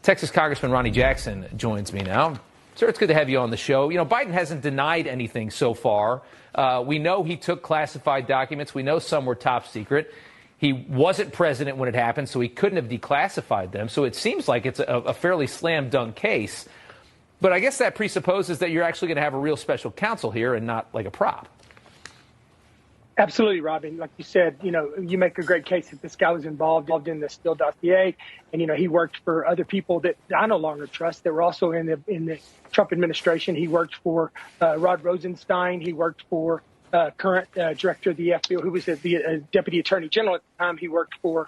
Texas Congressman Ronny Jackson joins me now. Sir, it's good to have you on the show. You know, Biden hasn't denied anything so far. We know he took classified documents. We know some were top secret. He wasn't president when it happened, so he couldn't have declassified them. So it seems like it's a fairly slam dunk case. But I guess that presupposes that you're actually going to have a real special counsel here and not like a prop. Absolutely, Robin. Like you said, you know, you make a great case that this guy was involved in the Steele dossier, and you know he worked for other people that I no longer trust that were also in the Trump administration. He worked for Rod Rosenstein. He worked for current director of the FBI, who was the deputy attorney general at the time. He worked for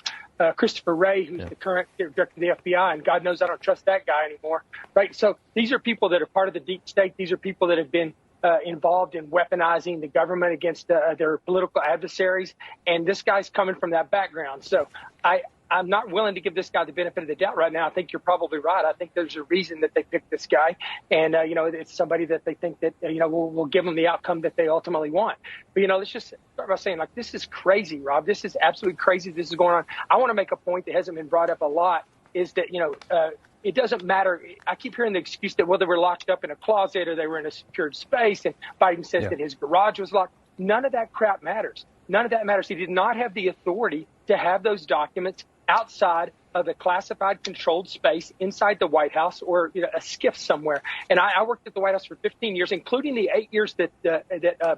Christopher Wray, who's the current director of the FBI, and God knows I don't trust that guy anymore. Right. So these are people that are part of the deep state. These are people that have been involved in weaponizing the government against their political adversaries. And this guy's coming from that background. So I'm not willing to give this guy the benefit of the doubt right now. I think you're probably right. I think there's a reason that they picked this guy. And, you know, it's somebody that they think that, you know, will give them the outcome that they ultimately want. But, you know, let's just start by saying, like, this is crazy, Rob. This is absolutely crazy. This is going on. I want to make a point that hasn't been brought up a lot is that, you know, it doesn't matter. I keep hearing the excuse that, well, they were locked up in a closet or they were in a secured space, and Biden says that his garage was locked. None of that crap matters. None of that matters. He did not have the authority to have those documents outside of a classified controlled space inside the White House or, you know, a SCIF somewhere. And I worked at the White House for 15 years, including the 8 years that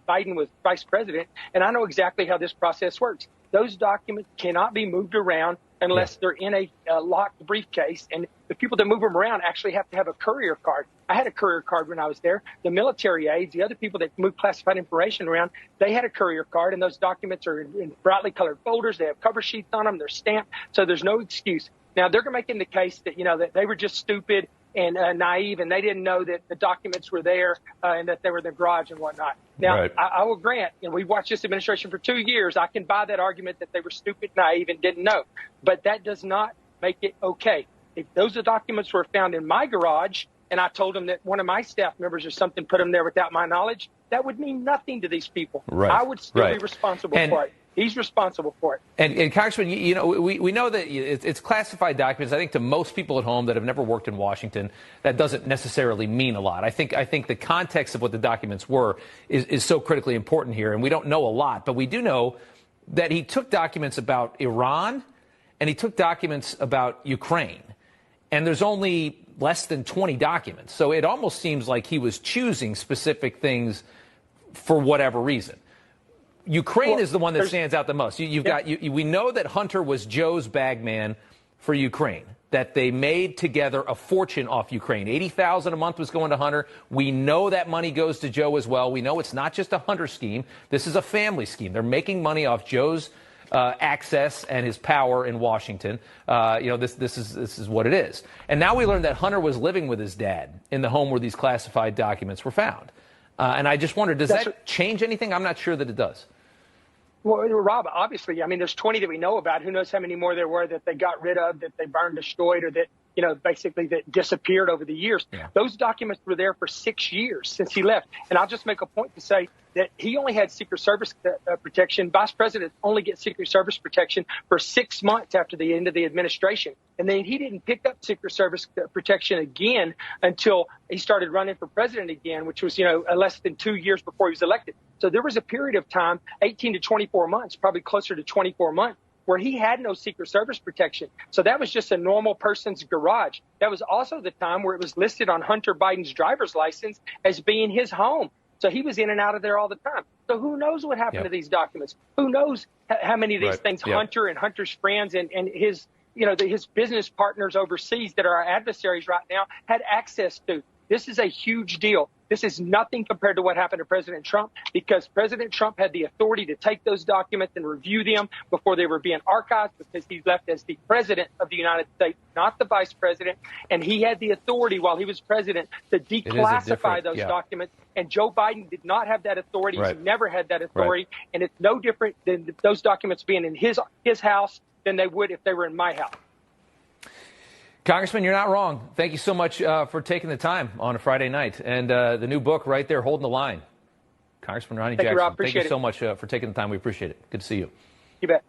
Biden was vice president. And I know exactly how this process works. Those documents cannot be moved around unless they're in a locked briefcase. And the people that move them around actually have to have a courier card. I had a courier card when I was there. The military aides, the other people that move classified information around, they had a courier card, and those documents are in brightly colored folders. They have cover sheets on them. They're stamped. So there's no excuse. Now, they're making the case that, you know, that they were just stupid and naive, and they didn't know that the documents were there and that they were in the garage and whatnot. Now, I will grant, you know, we watched this administration for 2 years. I can buy that argument that they were stupid, naive, and didn't know. But that does not make it okay. If those documents were found in my garage and I told them that one of my staff members or something put them there without my knowledge, that would mean nothing to these people. I would still be responsible for it. He's responsible for it. And Congressman, you know, we know that it's classified documents. I think to most people at home that have never worked in Washington, that doesn't necessarily mean a lot. I think the context of what the documents were is so critically important here. And we don't know a lot, but we do know that he took documents about Iran and he took documents about Ukraine. And there's only less than 20 documents. So it almost seems like he was choosing specific things for whatever reason. Ukraine is the one that stands out the most. We know that Hunter was Joe's bagman for Ukraine, that they made together a fortune off Ukraine. $80,000 a month was going to Hunter. We know that money goes to Joe as well. We know it's not just a Hunter scheme. This is a family scheme. They're making money off Joe's access and his power in Washington. You know, this is what it is. And now we learned that Hunter was living with his dad in the home where these classified documents were found. And I just wonder, does that change anything? I'm not sure that it does. Well, Rob, obviously, I mean, there's 20 that we know about. Who knows how many more there were that they got rid of, that they burned, destroyed, or that, you know, basically that disappeared over the years. Those documents were there for 6 years since he left. And I'll just make a point to say that he only had Secret Service protection. Vice President only gets Secret Service protection for 6 months after the end of the administration. And then he didn't pick up Secret Service protection again until he started running for president again, which was, you know, less than 2 years before he was elected. So there was a period of time, 18 to 24 months, probably closer to 24 months, where he had no Secret Service protection. So that was just a normal person's garage. That was also the time where it was listed on Hunter Biden's driver's license as being his home. So he was in and out of there all the time. So who knows what happened to these documents? Who knows how many of these things Hunter and Hunter's friends and his, you know, his business partners overseas that are our adversaries right now had access to. This is a huge deal. This is nothing compared to what happened to President Trump, because President Trump had the authority to take those documents and review them before they were being archived, because he left as the president of the United States, not the vice president. And he had the authority while he was president to declassify those documents. And Joe Biden did not have that authority. He never had that authority. And it's no different than those documents being in his house than they would if they were in my house. Congressman, you're not wrong. Thank you so much for taking the time on a Friday night. And the new book right there, Holding the Line. Congressman Ronny Jackson, you, Rob. Appreciate thank you so much for taking the time. We appreciate it. Good to see you. You bet.